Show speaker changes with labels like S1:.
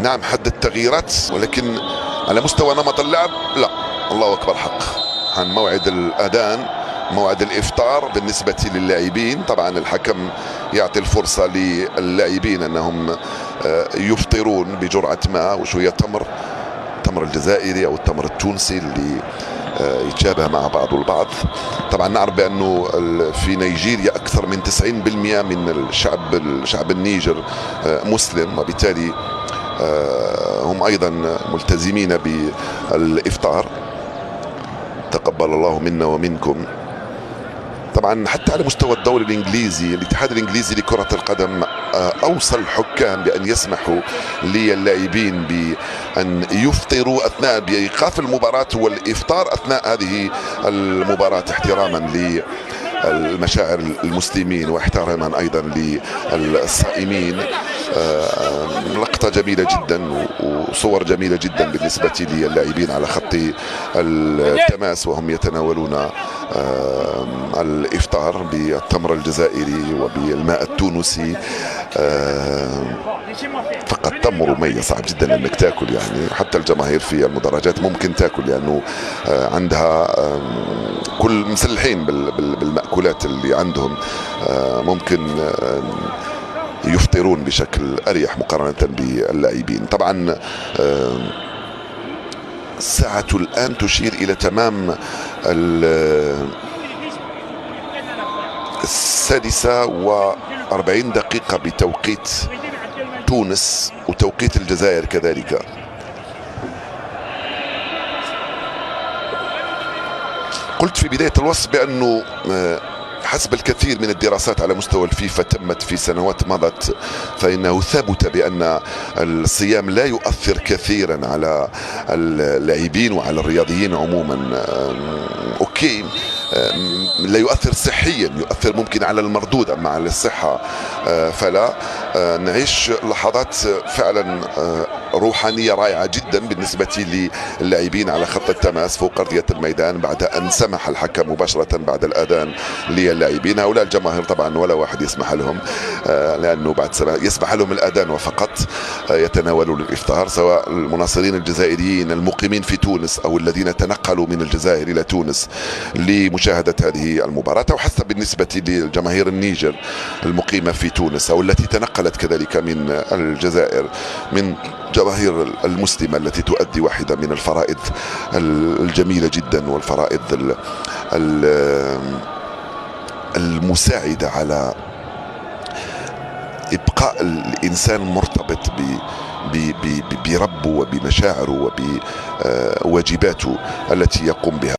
S1: نعم حدث تغييرات، ولكن على مستوى نمط اللعب لا. الله اكبر حق عن موعد الاذان، موعد الافطار بالنسبه للاعبين. طبعا الحكم يعطي الفرصه للاعبين انهم يفطرون بجرعه ماء وشويه تمر، التمر الجزائري او التمر التونسي اللي يتشابه مع بعض البعض. طبعا نعرف بانه في نيجيريا اكثر من 90% من الشعب النيجر مسلم، وبالتالي هم ايضا ملتزمين بالافطار. تقبل الله منا ومنكم. طبعا حتى على مستوى الدوري الانجليزي، الاتحاد الانجليزي لكرة القدم اوصى الحكام بان يسمحوا للاعبين بان يفطروا اثناء بايقاف المباراة والافطار اثناء هذه المباراة، احتراما للمشاعر المسلمين واحتراما ايضا للصائمين. لقطة جميلة جدا وصور جميلة جدا بالنسبة للاعبين على خط التماس وهم يتناولون الافطار بالتمر الجزائري وبالماء التونسي. فقط تمر ومية صعب جدا انك تاكل، يعني حتى الجماهير في المدرجات ممكن تاكل لانه عندها كل مسلحين بالمأكولات اللي عندهم، ممكن يفطرون بشكل اريح مقارنة باللاعبين. طبعا الساعة الآن تشير إلى تمام 46 بتوقيت تونس وتوقيت الجزائر كذلك. قلت في بداية الوصف بأنه حسب الكثير من الدراسات على مستوى الفيفا تمت في سنوات مضت، فإنه ثبت بأن الصيام لا يؤثر كثيرا على اللاعبين وعلى الرياضيين عموما. أوكي، لا يؤثر صحيا، يؤثر ممكن على المردود، أما على الصحة فلا. نعيش لحظات فعلا روحانية رائعة جدا بالنسبة للاعبين على خط التماس فوق أرضية الميدان بعد أن سمح الحكم مباشرة بعد الأذان للاعبين. هؤلاء الجماهير طبعا ولا واحد يسمح لهم، لأنه بعد يسمح لهم الأذان وفقط يتناولون الإفطار، سواء المناصرين الجزائريين المقيمين في تونس أو الذين تنقلوا من الجزائر إلى تونس لمشاهدة هذه المباراة، أو حتى بالنسبة للجماهير النيجر المقيمة في تونس أو التي تنقلت كذلك من الجزائر، من جماهير المسلمة التي تؤدي واحدة من الفرائض الجميلة جدا والفرائض المساعدة على إبقاء الإنسان مرتبط بربه وبمشاعره وبواجباته التي يقوم بها.